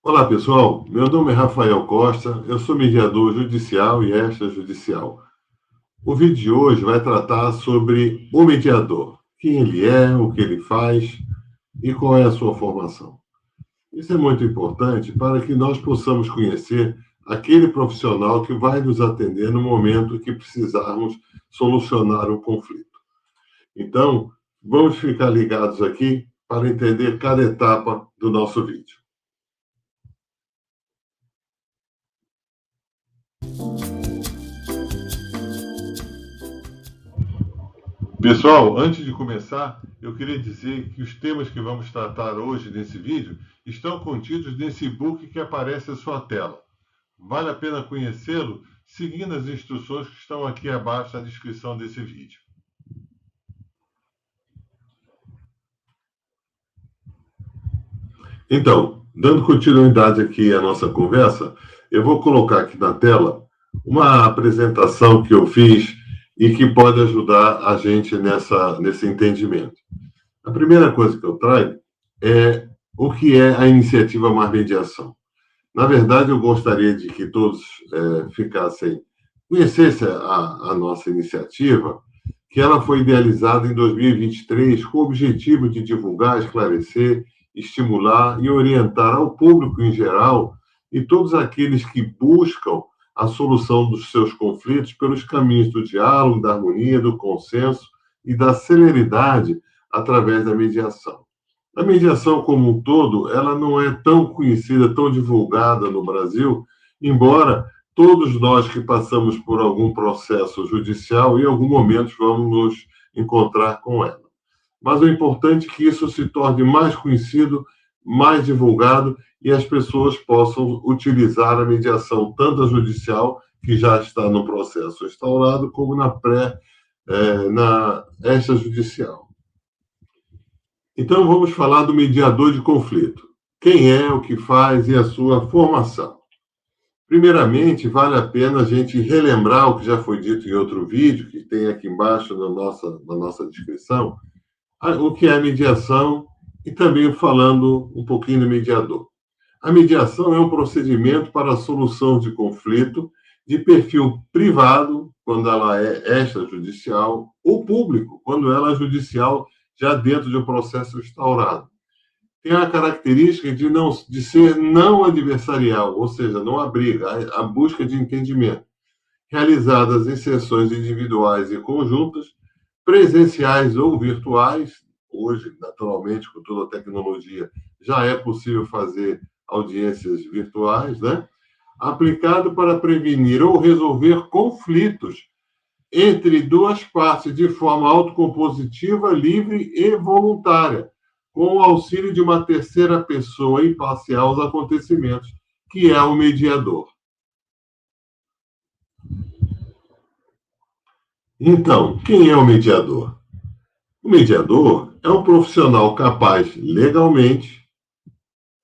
Olá, pessoal. Meu nome é Rafael Costa, eu sou mediador judicial e extrajudicial. O vídeo de hoje vai tratar sobre o mediador, quem ele é, o que ele faz e qual é a sua formação. Isso é muito importante para que nós possamos conhecer aquele profissional que vai nos atender no momento que precisarmos solucionar um conflito. Então, vamos ficar ligados aqui para entender cada etapa do nosso vídeo. Pessoal, antes de começar, eu queria dizer que os temas que vamos tratar hoje nesse vídeo estão contidos nesse e-book que aparece à sua tela. Vale a pena conhecê-lo seguindo as instruções que estão aqui abaixo na descrição desse vídeo. Então, dando continuidade aqui à nossa conversa, eu vou colocar aqui na tela uma apresentação que eu fiz e que pode ajudar a gente nesse entendimento. A primeira coisa que eu trago é o que é a iniciativa Mar Mediação. Na verdade, eu gostaria de que todos conhecessem a nossa iniciativa, que ela foi idealizada em 2023 com o objetivo de divulgar, esclarecer, estimular e orientar ao público em geral e todos aqueles que buscam a solução dos seus conflitos pelos caminhos do diálogo, da harmonia, do consenso e da celeridade através da mediação. A mediação como um todo, ela não é tão conhecida, tão divulgada no Brasil, embora todos nós que passamos por algum processo judicial, em algum momento vamos nos encontrar com ela. Mas o importante é que isso se torne mais conhecido, mais divulgado e as pessoas possam utilizar a mediação, tanto a judicial, que já está no processo instaurado, como na extrajudicial. Então, vamos falar do mediador de conflito. Quem é, o que faz e a sua formação. Primeiramente, vale a pena a gente relembrar o que já foi dito em outro vídeo, que tem aqui embaixo na nossa descrição, o que é a mediação e também falando um pouquinho do mediador. A mediação é um procedimento para a solução de conflito de perfil privado, quando ela é extrajudicial, ou público, quando ela é judicial, já dentro de um processo instaurado. Tem a característica de ser não adversarial, ou seja, não há briga, a busca de entendimento, realizadas em sessões individuais e conjuntas, presenciais ou virtuais. Hoje, naturalmente, com toda a tecnologia, já é possível fazer audiências virtuais, né? Aplicado para prevenir ou resolver conflitos entre duas partes de forma autocompositiva, livre e voluntária, com o auxílio de uma terceira pessoa imparcial aos acontecimentos, que é o mediador. Então, quem é o mediador? O mediador é um profissional capaz legalmente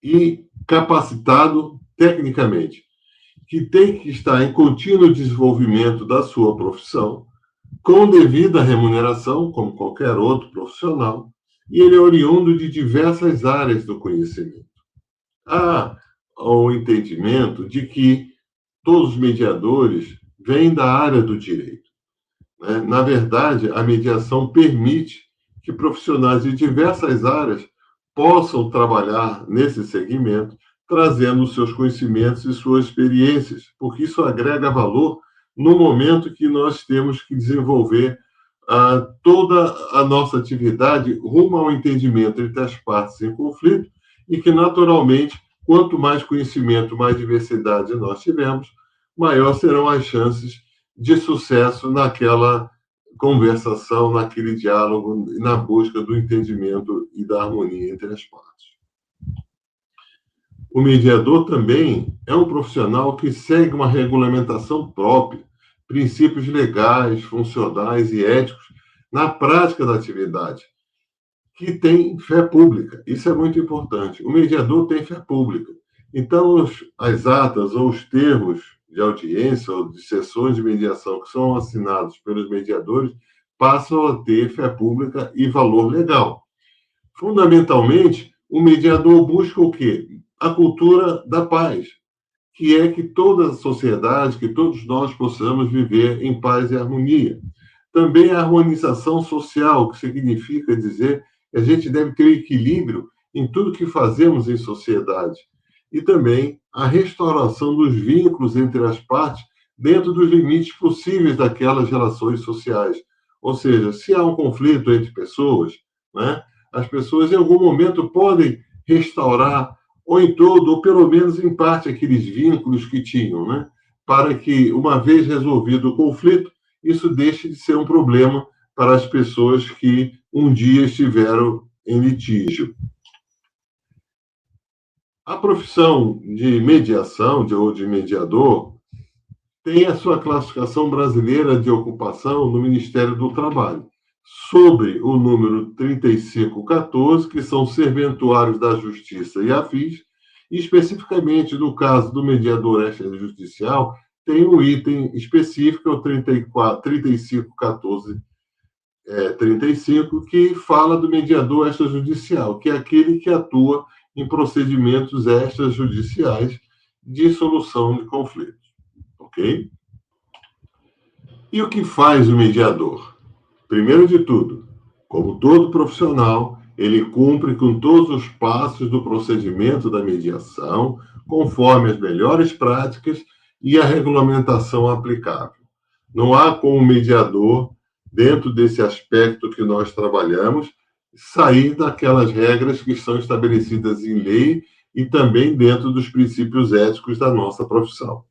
e capacitado tecnicamente, que tem que estar em contínuo desenvolvimento da sua profissão, com devida remuneração, como qualquer outro profissional, e ele é oriundo de diversas áreas do conhecimento. Há o entendimento de que todos os mediadores vêm da área do direito. Na verdade, a mediação permite que profissionais de diversas áreas possam trabalhar nesse segmento, trazendo os seus conhecimentos e suas experiências, porque isso agrega valor no momento que nós temos que desenvolver toda a nossa atividade rumo ao entendimento entre as partes em conflito e que, naturalmente, quanto mais conhecimento, mais diversidade nós tivermos, maior serão as chances de sucesso naquela conversação, naquele diálogo, na busca do entendimento e da harmonia entre as partes. O mediador também é um profissional que segue uma regulamentação própria, princípios legais, funcionais e éticos na prática da atividade, que tem fé pública. Isso é muito importante. O mediador tem fé pública. Então, as atas ou os termos de audiência ou de sessões de mediação que são assinados pelos mediadores passam a ter fé pública e valor legal. Fundamentalmente, o mediador busca o quê? a cultura da paz, que é que toda a sociedade, que todos nós possamos viver em paz e harmonia. Também a harmonização social, que significa dizer que a gente deve ter equilíbrio em tudo que fazemos em sociedade. E também a restauração dos vínculos entre as partes dentro dos limites possíveis daquelas relações sociais. Ou seja, se há um conflito entre pessoas, né, as pessoas em algum momento podem restaurar, ou em todo, ou pelo menos em parte, aqueles vínculos que tinham, né, para que, uma vez resolvido o conflito, isso deixe de ser um problema para as pessoas que um dia estiveram em litígio. A profissão de mediação, ou de mediador, tem a sua classificação brasileira de ocupação no Ministério do Trabalho, sobre o número 3514, que são serventuários da Justiça e afins, e especificamente no caso do mediador extrajudicial, tem um item específico, é o 3514, 35, que fala do mediador extrajudicial, que é aquele que atua em procedimentos extrajudiciais de solução de conflitos. Ok? E o que faz o mediador? Primeiro de tudo, como todo profissional, ele cumpre com todos os passos do procedimento da mediação, conforme as melhores práticas e a regulamentação aplicável. Não há como mediador, dentro desse aspecto que nós trabalhamos, sair daquelas regras que estão estabelecidas em lei e também dentro dos princípios éticos da nossa profissão.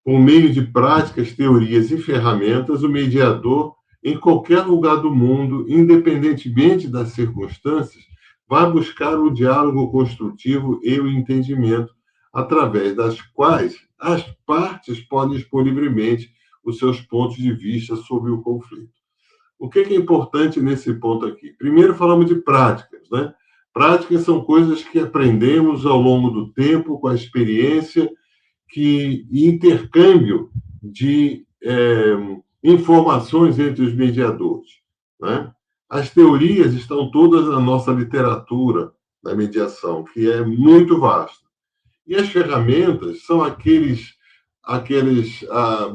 Por meio de práticas, teorias e ferramentas, o mediador, em qualquer lugar do mundo, independentemente das circunstâncias, vai buscar o diálogo construtivo e o entendimento, através das quais as partes podem expor livremente os seus pontos de vista sobre o conflito. O que é importante nesse ponto aqui? Primeiro, falamos de práticas, né? Práticas são coisas que aprendemos ao longo do tempo, com a experiência, e intercâmbio de informações entre os mediadores, né? As teorias estão todas na nossa literatura da mediação, que é muito vasta. E as ferramentas são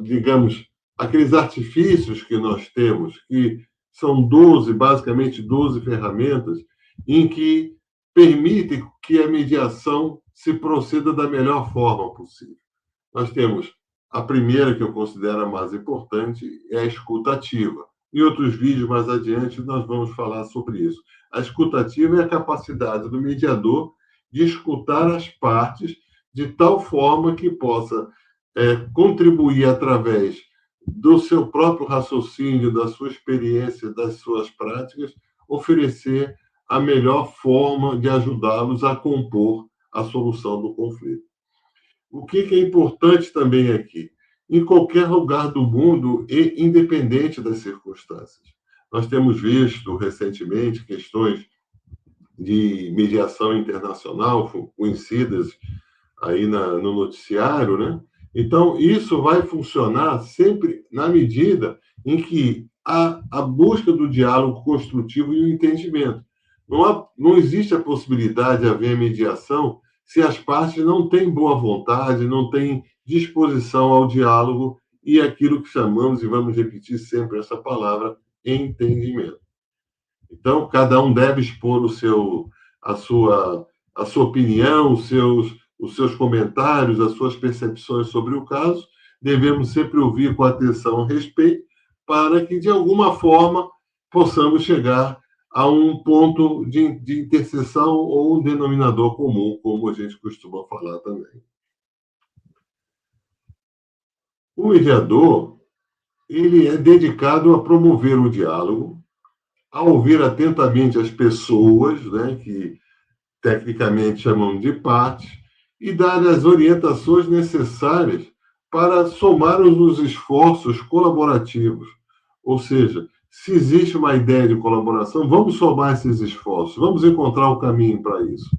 digamos, aqueles artifícios que nós temos, que são 12, basicamente 12 ferramentas, em que permitem que a mediação se proceda da melhor forma possível. Nós temos a primeira, que eu considero a mais importante, é a escuta ativa. Em outros vídeos mais adiante, nós vamos falar sobre isso. A escuta ativa é a capacidade do mediador de escutar as partes de tal forma que possa contribuir através do seu próprio raciocínio, da sua experiência, das suas práticas, oferecer a melhor forma de ajudá-los a compor a solução do conflito. O que é importante também aqui? Em qualquer lugar do mundo, e independente das circunstâncias. Nós temos visto recentemente questões de mediação internacional conhecidas aí no noticiário, né? Então, isso vai funcionar sempre na medida em que há a busca do diálogo construtivo e o entendimento. Não existe a possibilidade de haver mediação se as partes não têm boa vontade, não têm disposição ao diálogo e aquilo que chamamos, e vamos repetir sempre essa palavra, entendimento. Então, cada um deve expor a sua opinião, os seus comentários, as suas percepções sobre o caso. Devemos sempre ouvir com atenção e respeito, para que, de alguma forma, possamos chegar a um ponto de interseção ou um denominador comum, como a gente costuma falar também. O mediador, ele é dedicado a promover o diálogo, a ouvir atentamente as pessoas, né, que tecnicamente chamam de partes, e dar as orientações necessárias para somarmos os esforços colaborativos. Ou seja, se existe uma ideia de colaboração, vamos somar esses esforços, vamos encontrar o caminho para isso.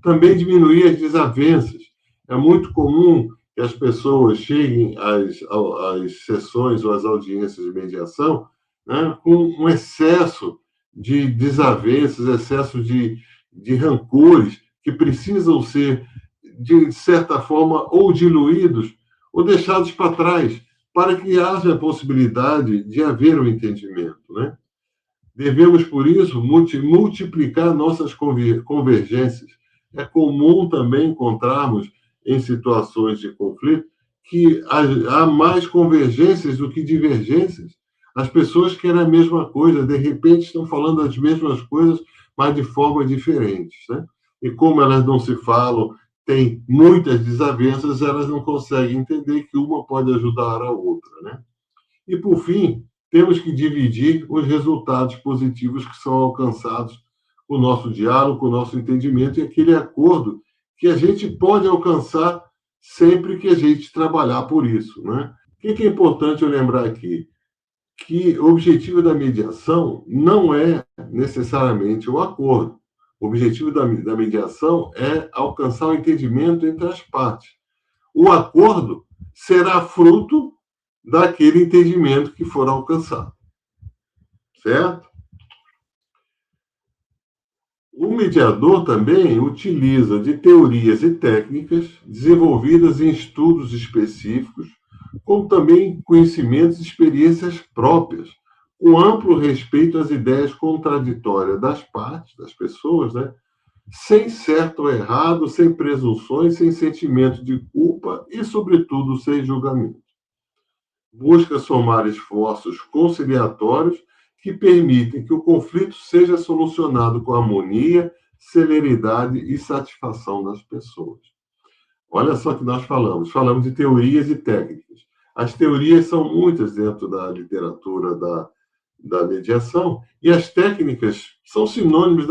Também diminuir as desavenças. É muito comum que as pessoas cheguem às sessões ou às audiências de mediação, né, com um excesso de desavenças, excesso de rancores, que precisam ser, de certa forma, ou diluídos ou deixados para trás, para que haja a possibilidade de haver um entendimento, né? Devemos, por isso, multiplicar nossas convergências. É comum também encontrarmos em situações de conflito que há mais convergências do que divergências. As pessoas querem a mesma coisa, de repente estão falando as mesmas coisas, mas de formas diferentes, né? E como elas não se falam, têm muitas desavenças, elas não conseguem entender que uma pode ajudar a outra, né? E, por fim, temos que dividir os resultados positivos que são alcançados com o nosso diálogo, com o nosso entendimento e aquele acordo que a gente pode alcançar sempre que a gente trabalhar por isso, né? O que é importante eu lembrar aqui? Que o objetivo da mediação não é necessariamente o acordo. O objetivo da mediação é alcançar o entendimento entre as partes. O acordo será fruto daquele entendimento que for alcançado. Certo? O mediador também utiliza de teorias e técnicas desenvolvidas em estudos específicos, como também conhecimentos e experiências próprias, com amplo respeito às ideias contraditórias das partes, das pessoas, né? Sem certo ou errado, sem presunções, sem sentimento de culpa e, sobretudo, sem julgamento. Busca somar esforços conciliatórios que permitem que o conflito seja solucionado com harmonia, celeridade e satisfação das pessoas. Olha só que nós falamos de teorias e técnicas. As teorias são muitas dentro da literatura da mediação e as técnicas são sinônimos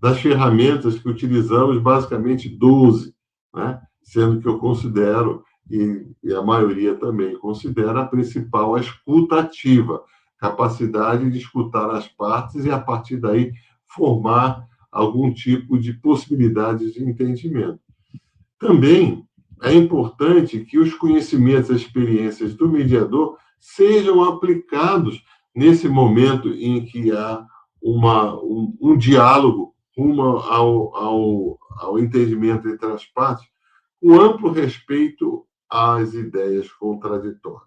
das ferramentas que utilizamos, basicamente 12, né? Sendo que eu considero e a maioria também considera a principal a escuta ativa, capacidade de escutar as partes e, a partir daí, formar algum tipo de possibilidade de entendimento. Também é importante que os conhecimentos e experiências do mediador sejam aplicados nesse momento em que há um diálogo rumo ao entendimento entre as partes, com amplo respeito às ideias contraditórias.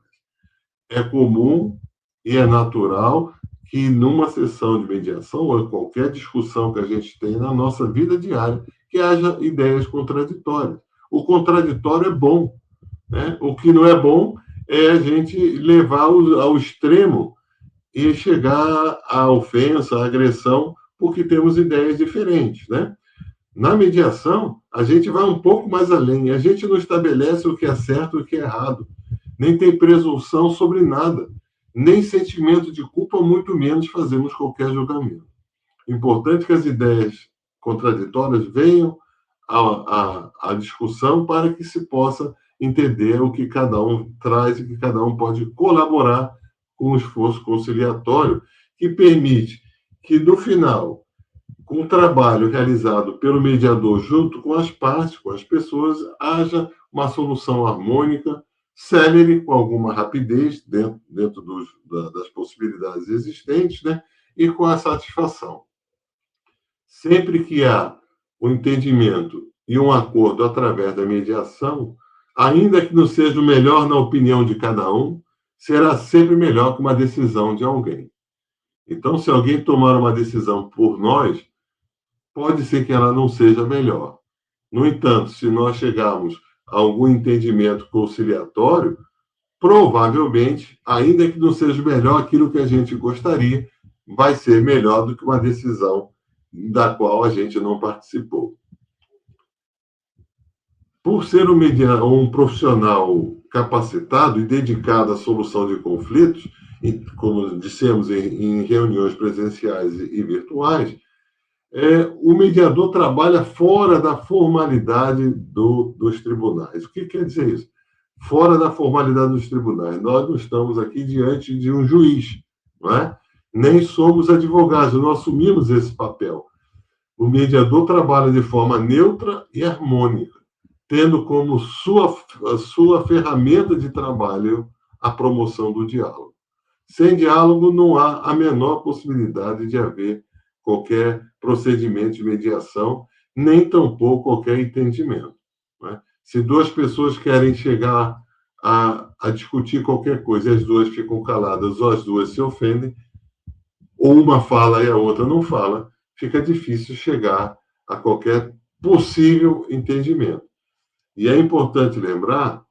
É comum e é natural que numa sessão de mediação ou em qualquer discussão que a gente tem na nossa vida diária, que haja ideias contraditórias. O contraditório é bom, né? O que não é bom é a gente levar ao extremo e chegar à ofensa, à agressão, porque temos ideias diferentes, né? Na mediação, a gente vai um pouco mais além. A gente não estabelece o que é certo e o que é errado. Nem tem presunção sobre nada. Nem sentimento de culpa, muito menos fazemos qualquer julgamento. Importante que as ideias contraditórias venham à discussão para que se possa entender o que cada um traz e que cada um pode colaborar com o esforço conciliatório que permite que, no final, com o trabalho realizado pelo mediador junto com as partes, com as pessoas, haja uma solução harmônica, célere, com alguma rapidez, dentro das possibilidades existentes, né? E com a satisfação. Sempre que há o entendimento e um acordo através da mediação, ainda que não seja o melhor na opinião de cada um, será sempre melhor que uma decisão de alguém. Então, se alguém tomar uma decisão por nós, pode ser que ela não seja melhor. No entanto, se nós chegarmos a algum entendimento conciliatório, provavelmente, ainda que não seja melhor aquilo que a gente gostaria, vai ser melhor do que uma decisão da qual a gente não participou. Por ser um profissional capacitado e dedicado à solução de conflitos, como dissemos em reuniões presenciais e virtuais, o mediador trabalha fora da formalidade dos tribunais. O que quer dizer isso? Fora da formalidade dos tribunais. Nós não estamos aqui diante de um juiz, não é? Nem somos advogados, não assumimos esse papel. O mediador trabalha de forma neutra e harmônica, tendo como sua ferramenta de trabalho a promoção do diálogo. Sem diálogo, não há a menor possibilidade de haver qualquer procedimento de mediação nem tampouco qualquer entendimento, né? Se duas pessoas querem chegar a discutir qualquer coisa e as duas ficam caladas ou as duas se ofendem, ou uma fala e a outra não fala, fica difícil chegar a qualquer possível entendimento. E é importante lembrar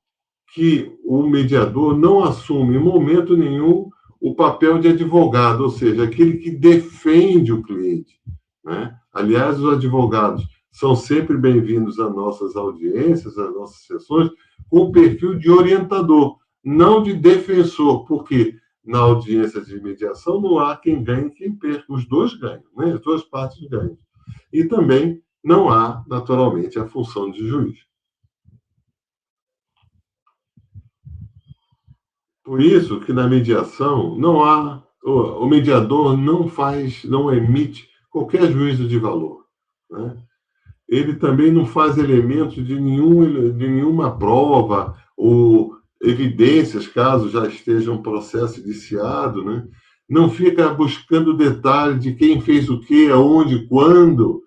que o mediador não assume em momento nenhum o papel de advogado, ou seja, aquele que defende o cliente, né? Aliás, os advogados são sempre bem-vindos às nossas audiências, às nossas sessões, com o perfil de orientador, não de defensor, porque na audiência de mediação não há quem ganhe e quem perca, os dois ganham, né? As duas partes ganham. E também não há, naturalmente, a função de juiz. Por isso que na mediação não há, o mediador não faz, não emite qualquer juízo de valor, né? Ele também não faz elementos de nenhuma prova ou evidências, caso já esteja um processo iniciado, né? Não fica buscando detalhe de quem fez o quê, aonde, quando,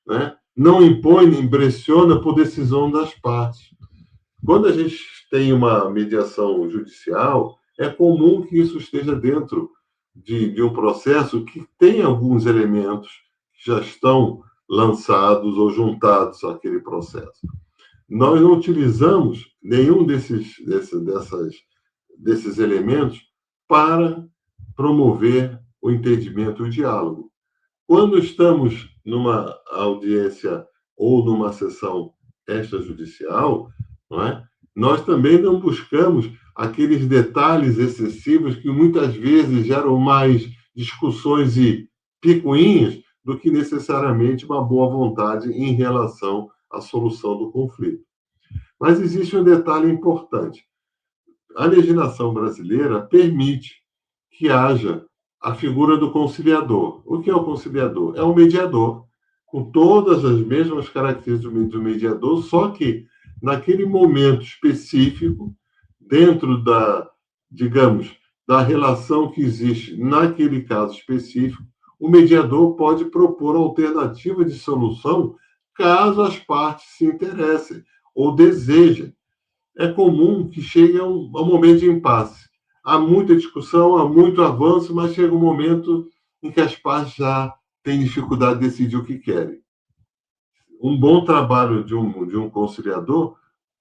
né? Não impõe nem pressiona por decisão das partes. Quando a gente tem uma mediação judicial, é comum que isso esteja dentro de um processo que tem alguns elementos que já estão lançados ou juntados àquele processo. Nós não utilizamos nenhum desses elementos para promover o entendimento e o diálogo. Quando estamos numa audiência ou numa sessão extrajudicial, não é? Nós também não buscamos aqueles detalhes excessivos que muitas vezes geram mais discussões e picuinhas do que necessariamente uma boa vontade em relação à solução do conflito. Mas existe um detalhe importante. A legislação brasileira permite que haja a figura do conciliador. O que é o conciliador? É um mediador, com todas as mesmas características do mediador, só que naquele momento específico, dentro digamos, da relação que existe naquele caso específico, o mediador pode propor alternativa de solução caso as partes se interessem ou desejem. É comum que chegue a um momento de impasse. Há muita discussão, há muito avanço, mas chega um momento em que as partes já têm dificuldade de decidir o que querem. Um bom trabalho de um conciliador,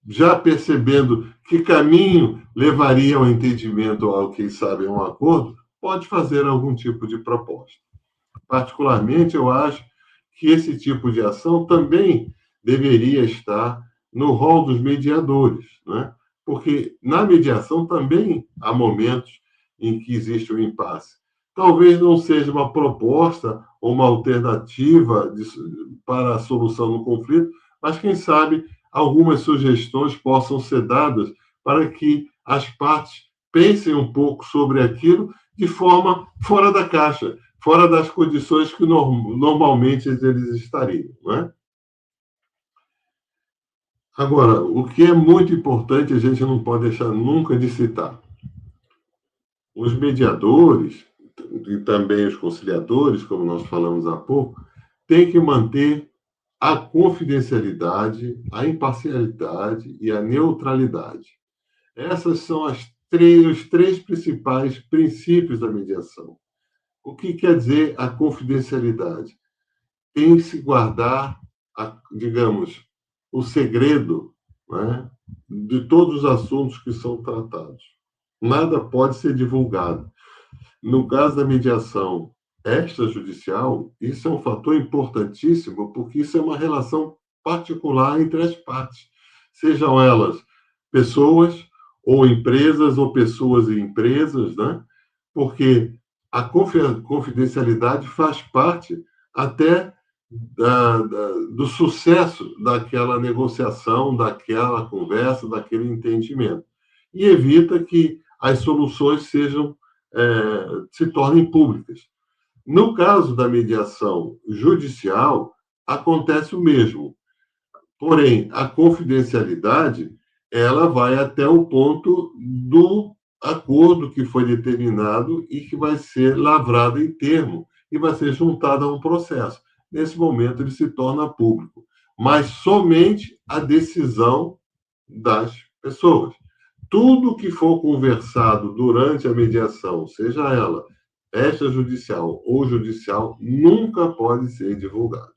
já percebendo que caminho levaria ao entendimento, ao quem sabe, a um acordo, pode fazer algum tipo de proposta. Particularmente, eu acho que esse tipo de ação também deveria estar no rol dos mediadores, né? Porque na mediação também há momentos em que existe um impasse. Talvez não seja uma proposta ou uma alternativa para a solução do conflito, mas quem sabe algumas sugestões possam ser dadas para que as partes pensem um pouco sobre aquilo de forma fora da caixa, fora das condições que normalmente eles estariam, não é? Agora, o que é muito importante, a gente não pode deixar nunca de citar. Os mediadores e também os conciliadores, como nós falamos há pouco, têm que manter a confidencialidade, a imparcialidade e a neutralidade. Essas são os três principais princípios da mediação. O que quer dizer a confidencialidade? Tem que se guardar, digamos, o segredo, né, de todos os assuntos que são tratados. Nada pode ser divulgado. No caso da mediação extrajudicial, isso é um fator importantíssimo, porque isso é uma relação particular entre as partes, sejam elas pessoas ou empresas, ou pessoas e empresas, né? Porque a confidencialidade faz parte até do sucesso daquela negociação, daquela conversa, daquele entendimento. E evita que as soluções se tornem públicas. No caso da mediação judicial, acontece o mesmo. Porém, a confidencialidade, ela vai até o ponto do acordo que foi determinado e que vai ser lavrado em termo e vai ser juntado a um processo. Nesse momento, ele se torna público. mas somente a decisão das pessoas. Tudo que for conversado durante a mediação, seja ela extrajudicial ou judicial, nunca pode ser divulgado,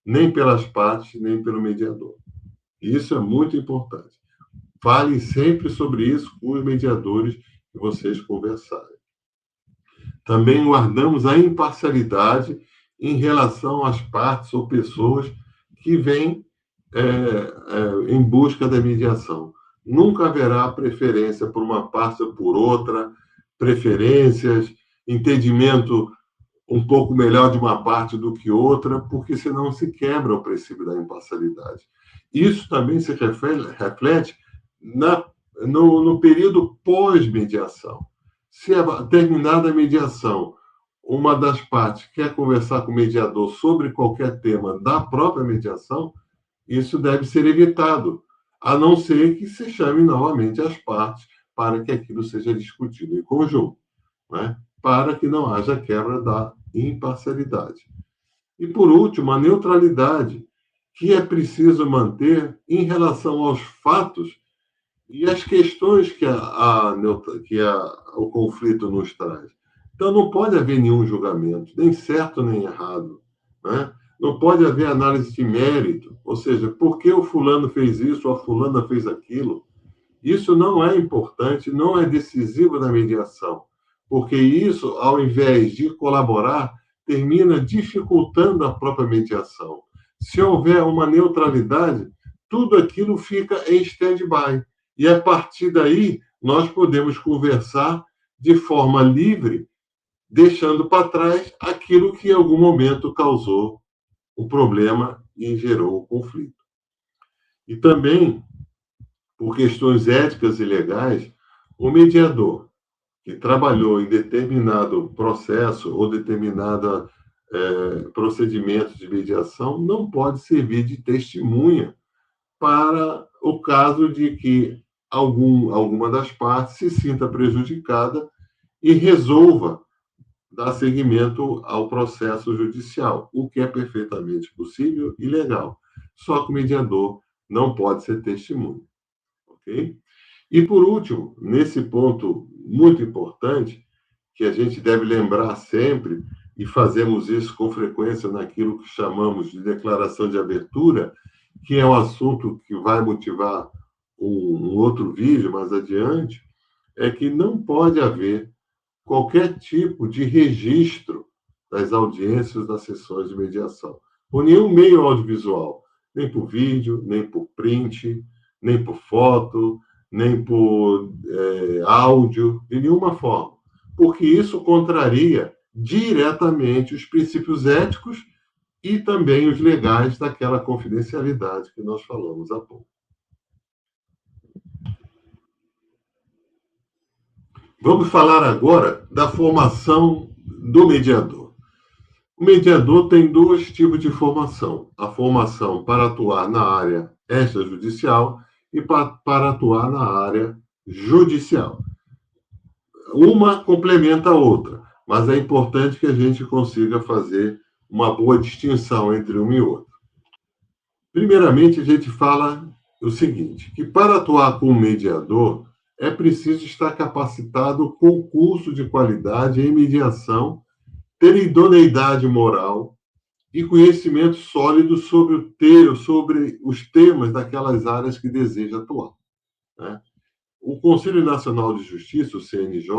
nem pelas partes, nem pelo mediador. Isso é muito importante. Falem sempre sobre isso com os mediadores que vocês conversarem. Também guardamos a imparcialidade em relação às partes ou pessoas que vêm em busca da mediação. Nunca haverá preferência por uma parte ou por outra, preferências, entendimento um pouco melhor de uma parte do que outra, porque senão se quebra o princípio da imparcialidade. Isso também se reflete no período pós-mediação. Se terminada a mediação, uma das partes quer conversar com o mediador sobre qualquer tema da própria mediação, isso deve ser evitado, a não ser que se chame novamente as partes para que aquilo seja discutido em conjunto, né? Para que não haja quebra da imparcialidade. E, por último, a neutralidade, que é preciso manter em relação aos fatos e as questões que o conflito nos traz. Então, não pode haver nenhum julgamento, nem certo nem errado, né? Não pode haver análise de mérito, ou seja, por que o fulano fez isso ou a fulana fez aquilo. Isso não é importante, não é decisivo na mediação, porque isso, ao invés de colaborar, termina dificultando a própria mediação. Se houver uma neutralidade, tudo aquilo fica em stand-by. E, a partir daí, nós podemos conversar de forma livre, deixando para trás aquilo que em algum momento causou o problema e gerou o conflito. E também, por questões éticas e legais, o mediador que trabalhou em determinado processo ou determinado procedimento de mediação não pode servir de testemunha para o caso de que alguma das partes se sinta prejudicada e resolva dar seguimento ao processo judicial, o que é perfeitamente possível e legal. Só que o mediador não pode ser testemunha. Ok? E, por último, nesse ponto muito importante, que a gente deve lembrar sempre, e fazemos isso com frequência naquilo que chamamos de declaração de abertura, que é um assunto que vai motivar um outro vídeo mais adiante, é que não pode haver qualquer tipo de registro das audiências das sessões de mediação, por nenhum meio audiovisual, nem por vídeo, nem por print, nem por foto, nem por áudio, de nenhuma forma, porque isso contraria diretamente os princípios éticos e também os legais daquela confidencialidade que nós falamos há pouco. Vamos falar agora da formação do mediador. O mediador tem dois tipos de formação: a formação para atuar na área extrajudicial e para atuar na área judicial. Uma complementa a outra, mas é importante que a gente consiga fazer uma boa distinção entre uma e outra. Primeiramente, a gente fala o seguinte, que para atuar como mediador, é preciso estar capacitado com curso de qualidade em mediação, ter idoneidade moral e conhecimento sólido sobre os temas daquelas áreas que deseja atuar, né? O Conselho Nacional de Justiça, o CNJ,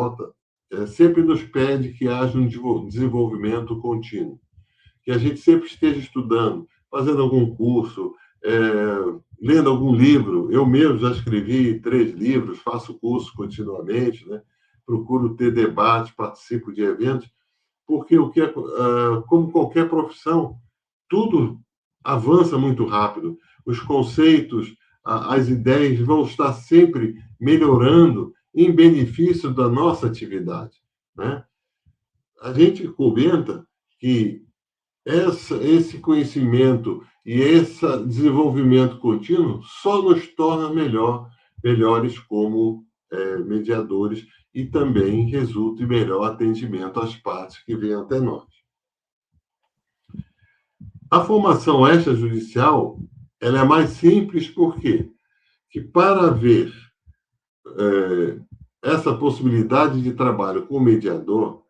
sempre nos pede que haja um desenvolvimento contínuo, que a gente sempre esteja estudando, fazendo algum curso, lendo algum livro. Eu mesmo já escrevi 3 livros, faço curso continuamente, né? Procuro ter debate, participo de eventos, porque como qualquer profissão, tudo avança muito rápido. Os conceitos, as ideias vão estar sempre melhorando em benefício da nossa atividade, né? A gente comenta que esse conhecimento e esse desenvolvimento contínuo só nos torna melhores como mediadores e também resulta em melhor atendimento às partes que vêm até nós. A formação extrajudicial ela é mais simples por quê? Que para haver essa possibilidade de trabalho com o mediador,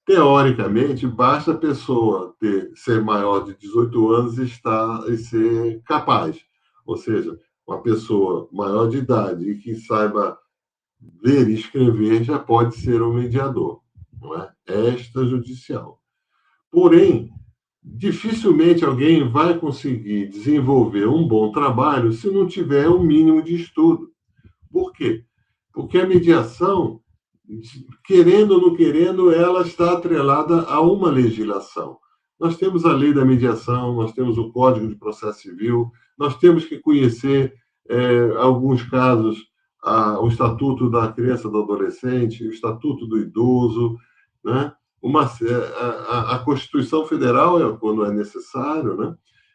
teoricamente, basta a pessoa ser maior de 18 anos e ser capaz. Ou seja, uma pessoa maior de idade e que saiba ler e escrever já pode ser um mediador, não é? Extrajudicial. Porém, dificilmente alguém vai conseguir desenvolver um bom trabalho se não tiver um mínimo de estudo. Por quê? Porque a mediação, querendo ou não querendo, ela está atrelada a uma legislação. Nós temos a lei da mediação, nós temos o Código de Processo Civil, nós temos que conhecer, alguns casos, o Estatuto da Criança e do Adolescente, o Estatuto do Idoso, né? A Constituição Federal, quando é necessário, né?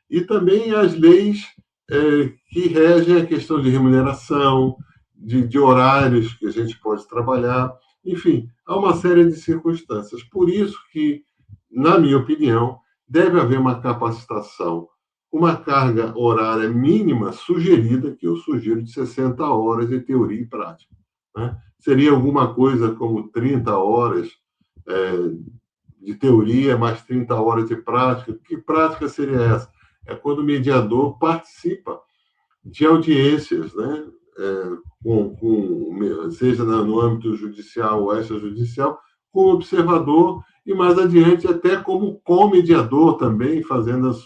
E também as leis que regem a questão de remuneração, de horários que a gente pode trabalhar, enfim, há uma série de circunstâncias. Por isso que, na minha opinião, deve haver uma capacitação, uma carga horária mínima sugerida, que eu sugiro, de 60 horas de teoria e prática, né? Seria alguma coisa como 30 horas de teoria, mais 30 horas de prática. Que prática seria essa? É quando o mediador participa de audiências, né? Seja no âmbito judicial ou extrajudicial, como observador e, mais adiante, até como co-mediador também, fazendo as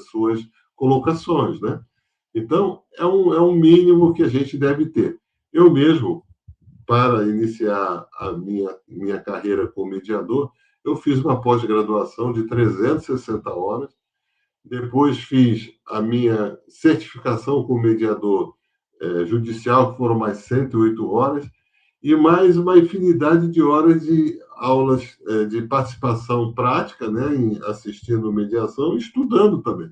suas colocações, né? Então, é um mínimo que a gente deve ter. Eu mesmo, para iniciar a minha carreira como mediador, eu fiz uma pós-graduação de 360 horas, depois fiz a minha certificação como mediador judicial, que foram mais 108 horas, e mais uma infinidade de horas de aulas de participação prática, né, assistindo mediação e estudando também.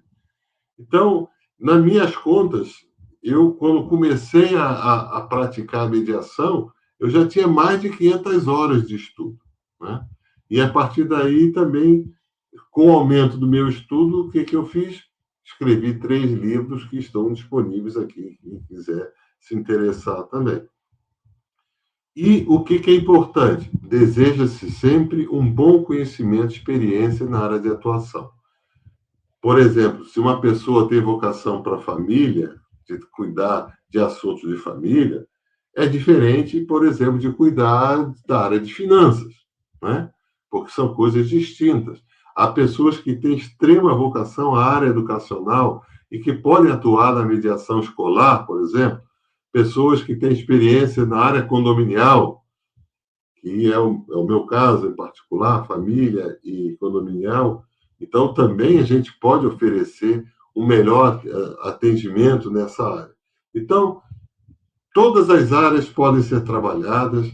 Então, nas minhas contas, eu, quando comecei a praticar a mediação, eu já tinha mais de 500 horas de estudo, né? E a partir daí também, com o aumento do meu estudo, o que eu fiz? Escrevi 3 livros que estão disponíveis aqui, quem quiser se interessar também. E o que é importante? Deseja-se sempre um bom conhecimento e experiência na área de atuação. Por exemplo, se uma pessoa tem vocação para a família, de cuidar de assuntos de família, é diferente, por exemplo, de cuidar da área de finanças, né? Porque são coisas distintas. Há pessoas que têm extrema vocação à área educacional e que podem atuar na mediação escolar, por exemplo, pessoas que têm experiência na área condominial, que é o meu caso em particular, família e condominial. Então, também a gente pode oferecer um melhor atendimento nessa área. Então, todas as áreas podem ser trabalhadas,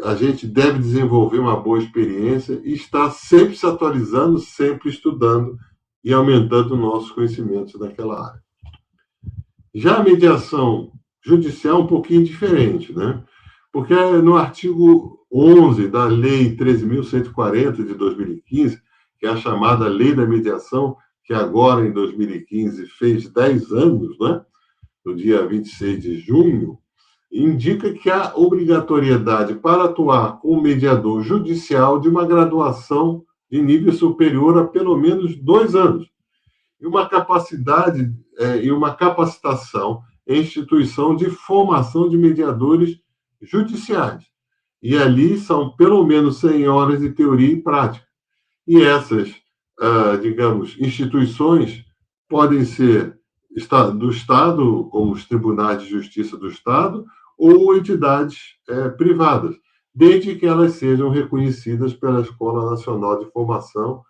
a gente deve desenvolver uma boa experiência e estar sempre se atualizando, sempre estudando e aumentando nossos conhecimentos naquela área. Já a mediação judicial é um pouquinho diferente, né? Porque no artigo 11 da Lei 13.140 de 2015, que é a chamada Lei da Mediação, que agora, em 2015, fez 10 anos, né? No dia 26 de junho, indica que há obrigatoriedade para atuar como mediador judicial de uma graduação de nível superior a pelo menos 2 anos, e uma capacidade e uma capacitação em instituição de formação de mediadores judiciais. E ali são pelo menos 100 horas de teoria e prática. E essas, digamos, instituições podem ser do Estado, como os tribunais de justiça do Estado, ou entidades privadas, desde que elas sejam reconhecidas pela Escola Nacional de Formação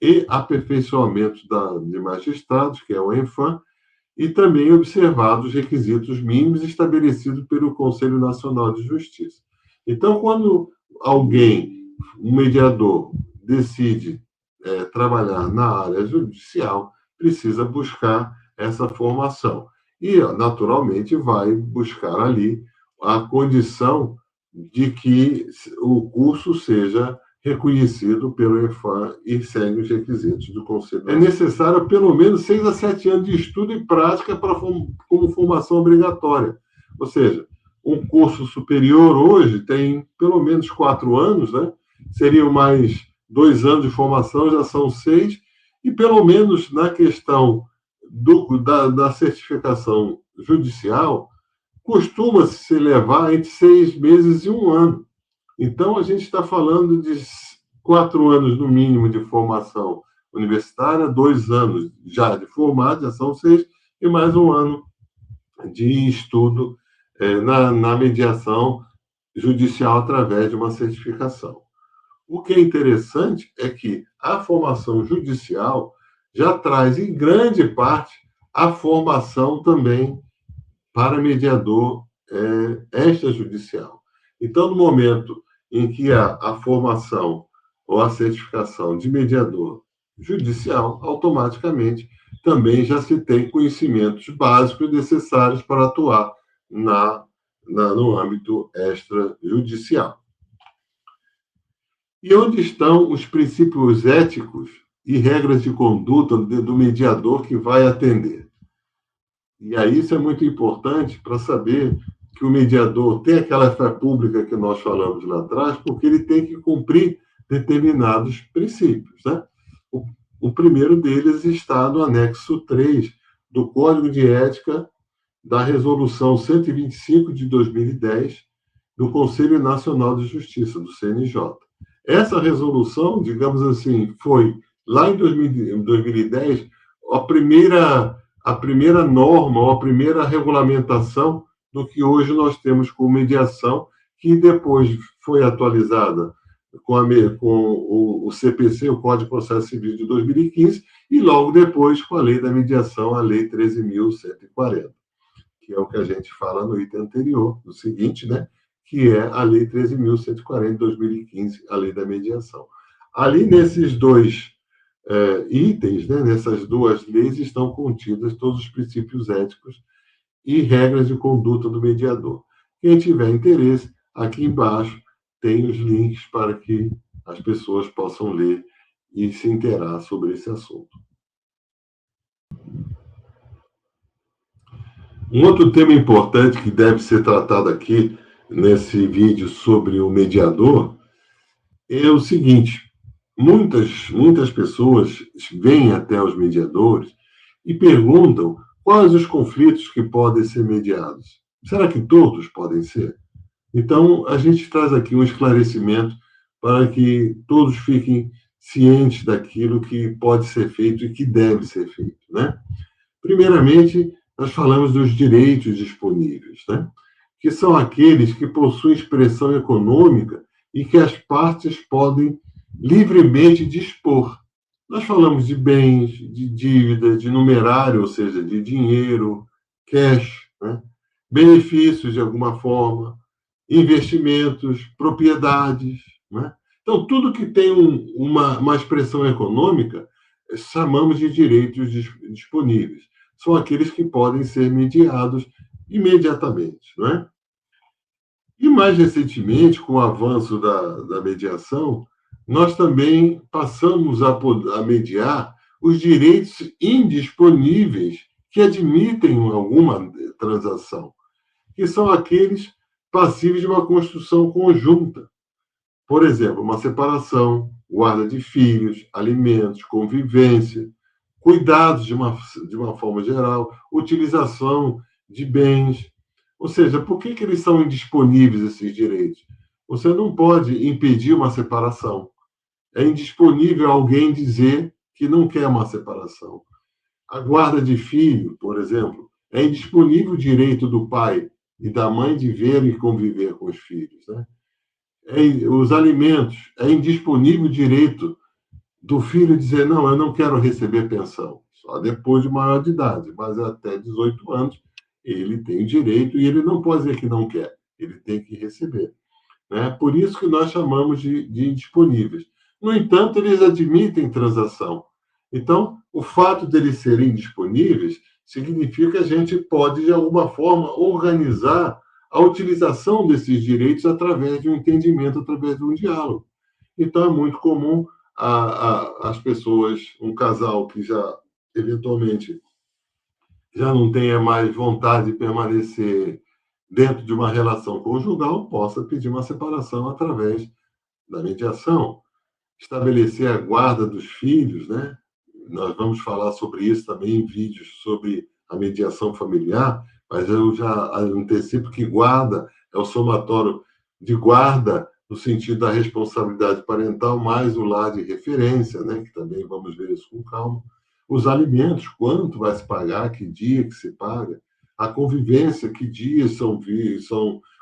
e Aperfeiçoamento de Magistrados, que é o ENFAM, e também observados os requisitos mínimos estabelecidos pelo Conselho Nacional de Justiça. Então, quando um mediador, decide trabalhar na área judicial, precisa buscar essa formação. E, naturalmente, vai buscar ali a condição de que o curso seja reconhecido pelo EFAM e segue os requisitos do Conselho. É necessário pelo menos 6 a 7 anos de estudo e prática como formação obrigatória. Ou seja, um curso superior hoje tem pelo menos 4 anos, né? Seriam mais 2 anos de formação, já são 6, e pelo menos na questão da certificação judicial, costuma-se se levar entre 6 meses e 1 ano. Então, a gente está falando de 4 anos, no mínimo, de formação universitária, 2 anos já de formado, já são 6, e mais 1 ano de estudo na mediação judicial através de uma certificação. O que é interessante é que a formação judicial já traz, em grande parte, a formação também para mediador extrajudicial. Então, no momento em que há a formação ou a certificação de mediador judicial, automaticamente também já se tem conhecimentos básicos necessários para atuar no âmbito extrajudicial. E onde estão os princípios éticos e regras de conduta do mediador que vai atender? E aí isso é muito importante para saber que o mediador tem aquela fé pública que nós falamos lá atrás, porque ele tem que cumprir determinados princípios, né? O primeiro deles está no anexo 3 do Código de Ética da Resolução 125 de 2010 do Conselho Nacional de Justiça, do CNJ. Essa resolução, digamos assim, foi lá em 2010 a primeira norma, ou a primeira regulamentação do que hoje nós temos como mediação, que depois foi atualizada com o CPC, o Código de Processo Civil de 2015, e logo depois com a Lei da Mediação, a Lei 13.140, que é o que a gente fala no item anterior, o seguinte, né? Que é a Lei 13.140 de 2015, a Lei da Mediação. Ali, nesses dois itens, né, nessas duas leis, estão contidos todos os princípios éticos e regras de conduta do mediador. Quem tiver interesse, aqui embaixo tem os links para que as pessoas possam ler e se inteirar sobre esse assunto. Um outro tema importante que deve ser tratado aqui nesse vídeo sobre o mediador é o seguinte: muitas pessoas vêm até os mediadores e perguntam quais os conflitos que podem ser mediados. Será que todos podem ser? Então, a gente traz aqui um esclarecimento para que todos fiquem cientes daquilo que pode ser feito e que deve ser feito, né? Primeiramente, nós falamos dos direitos disponíveis, né? Que são aqueles que possuem expressão econômica e que as partes podem livremente dispor. Nós falamos de bens, de dívidas, de numerário, ou seja, de dinheiro, cash, né? Benefícios de alguma forma, investimentos, propriedades, né? Então, tudo que tem uma expressão econômica, chamamos de direitos disponíveis. São aqueles que podem ser mediados imediatamente, não é? E mais recentemente, com o avanço da mediação, nós também passamos a mediar os direitos indisponíveis que admitem alguma transação, que são aqueles passíveis de uma construção conjunta. Por exemplo, uma separação, guarda de filhos, alimentos, convivência, cuidados de uma forma geral, utilização de bens. Ou seja, por que eles são indisponíveis, esses direitos? Você não pode impedir uma separação. É indisponível alguém dizer que não quer uma separação. A guarda de filho, por exemplo, é indisponível o direito do pai e da mãe de ver e conviver com os filhos, né? Os alimentos, é indisponível o direito do filho dizer, não, eu não quero receber pensão. Só depois de maior de idade, mas até 18 anos ele tem o direito e ele não pode dizer que não quer, ele tem que receber, né? Por isso que nós chamamos de indisponíveis. No entanto, eles admitem transação. Então, o fato deles serem indisponíveis significa que a gente pode, de alguma forma, organizar a utilização desses direitos através de um entendimento, através de um diálogo. Então, é muito comum as pessoas, um casal que já, eventualmente, já não tenha mais vontade de permanecer dentro de uma relação conjugal, possa pedir uma separação através da mediação, estabelecer a guarda dos filhos, né? Nós vamos falar sobre isso também em vídeos sobre a mediação familiar, mas eu já antecipo que guarda é o somatório de guarda no sentido da responsabilidade parental, mais o lar de referência, né? Que também vamos ver isso com calma. Os alimentos, quanto vai se pagar, que dia que se paga, a convivência, que dias são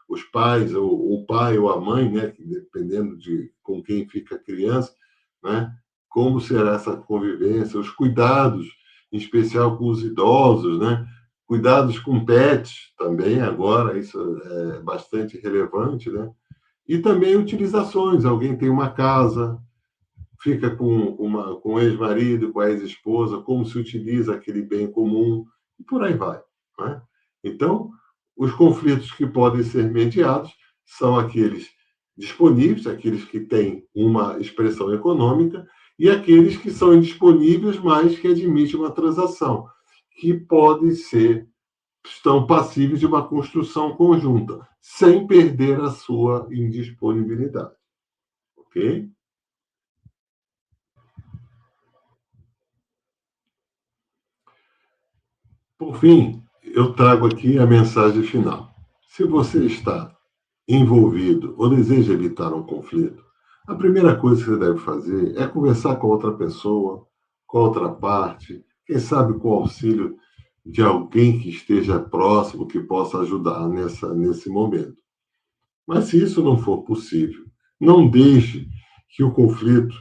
os pais, ou o pai ou a mãe, né? Dependendo de com quem fica a criança, né? Como será essa convivência, os cuidados, em especial com os idosos, né? Cuidados com pets também, agora, isso é bastante relevante, né? E também utilizações, alguém tem uma casa, fica com o ex-marido, com a ex-esposa, como se utiliza aquele bem comum, e por aí vai, né? Então, os conflitos que podem ser mediados são aqueles disponíveis, aqueles que têm uma expressão econômica, e aqueles que são indisponíveis, mas que admitem uma transação, que podem ser, estão passíveis de uma construção conjunta, sem perder a sua indisponibilidade. Ok? Por fim, eu trago aqui a mensagem final. Se você está envolvido ou deseja evitar um conflito, a primeira coisa que você deve fazer é conversar com outra pessoa, com outra parte, quem sabe com o auxílio de alguém que esteja próximo, que possa ajudar nesse momento. Mas se isso não for possível, não deixe que o conflito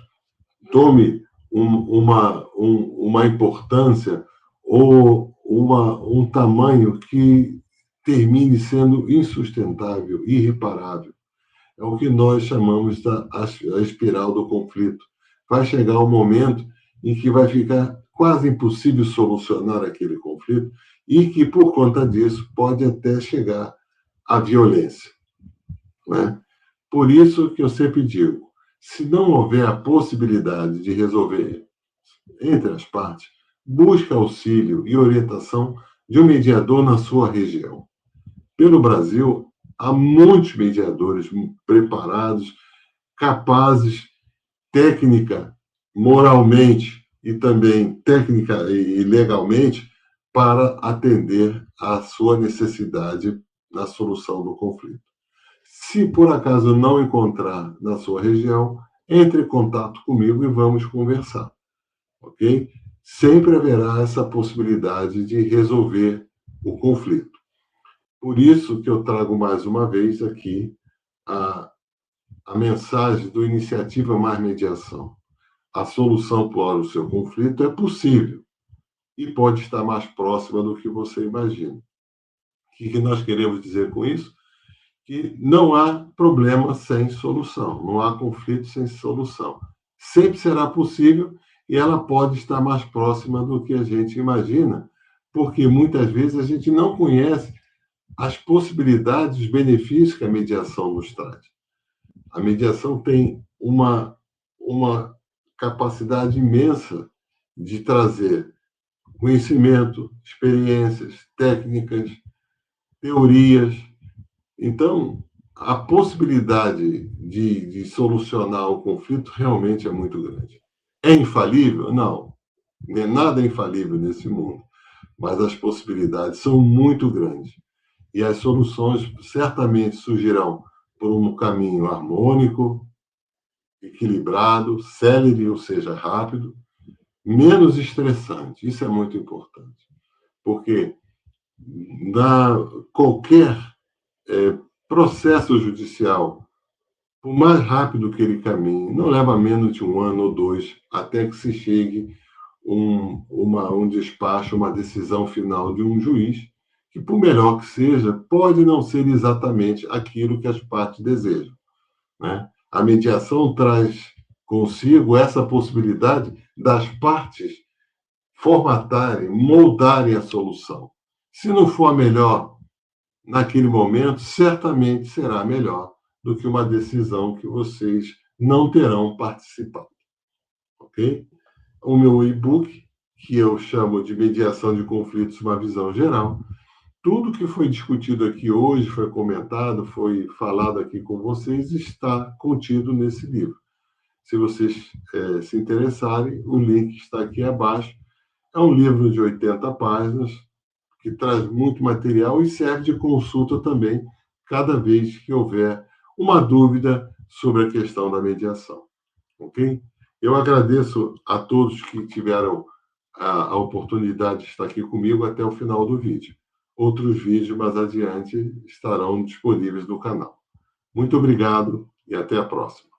tome uma importância ou um tamanho que termine sendo insustentável, irreparável. É o que nós chamamos a espiral do conflito. Vai chegar um momento em que vai ficar quase impossível solucionar aquele conflito e que, por conta disso, pode até chegar à violência, né? Por isso que eu sempre digo, se não houver a possibilidade de resolver entre as partes, busque auxílio e orientação de um mediador na sua região. Pelo Brasil, há muitos mediadores preparados, capazes, técnica, moralmente e também técnica e legalmente, para atender à sua necessidade na solução do conflito. Se por acaso não encontrar na sua região, entre em contato comigo e vamos conversar, ok? Sempre haverá essa possibilidade de resolver o conflito. Por isso que eu trago mais uma vez aqui a, a mensagem do Iniciativa Mais Mediação. A solução para o seu conflito é possível e pode estar mais próxima do que você imagina. O que nós queremos dizer com isso? Que não há problema sem solução, não há conflito sem solução. Sempre será possível e ela pode estar mais próxima do que a gente imagina, porque muitas vezes a gente não conhece as possibilidades, os benefícios que a mediação nos traz. A mediação tem uma capacidade imensa de trazer conhecimento, experiências, técnicas, teorias. Então, a possibilidade de solucionar o conflito realmente é muito grande. É infalível? Não. Nada é infalível nesse mundo. Mas as possibilidades são muito grandes. E as soluções certamente surgirão por um caminho harmônico, equilibrado, célere, ou seja, rápido, menos estressante. Isso é muito importante. Porque qualquer processo judicial, por mais rápido que ele caminhe, não leva menos de 1 ano ou 2 até que se chegue um despacho, uma decisão final de um juiz, que, por melhor que seja, pode não ser exatamente aquilo que as partes desejam, né? A mediação traz consigo essa possibilidade das partes formatarem, moldarem a solução. Se não for a melhor naquele momento, certamente será melhor do que uma decisão que vocês não terão participado, ok? O meu e-book, que eu chamo de Mediação de Conflitos, uma visão geral, tudo que foi discutido aqui hoje, foi comentado, foi falado aqui com vocês, está contido nesse livro. Se vocês se interessarem, o link está aqui abaixo. É um livro de 80 páginas, que traz muito material e serve de consulta também, cada vez que houver uma dúvida sobre a questão da mediação. Ok? Eu agradeço a todos que tiveram a oportunidade de estar aqui comigo até o final do vídeo. Outros vídeos mais adiante estarão disponíveis no canal. Muito obrigado e até a próxima.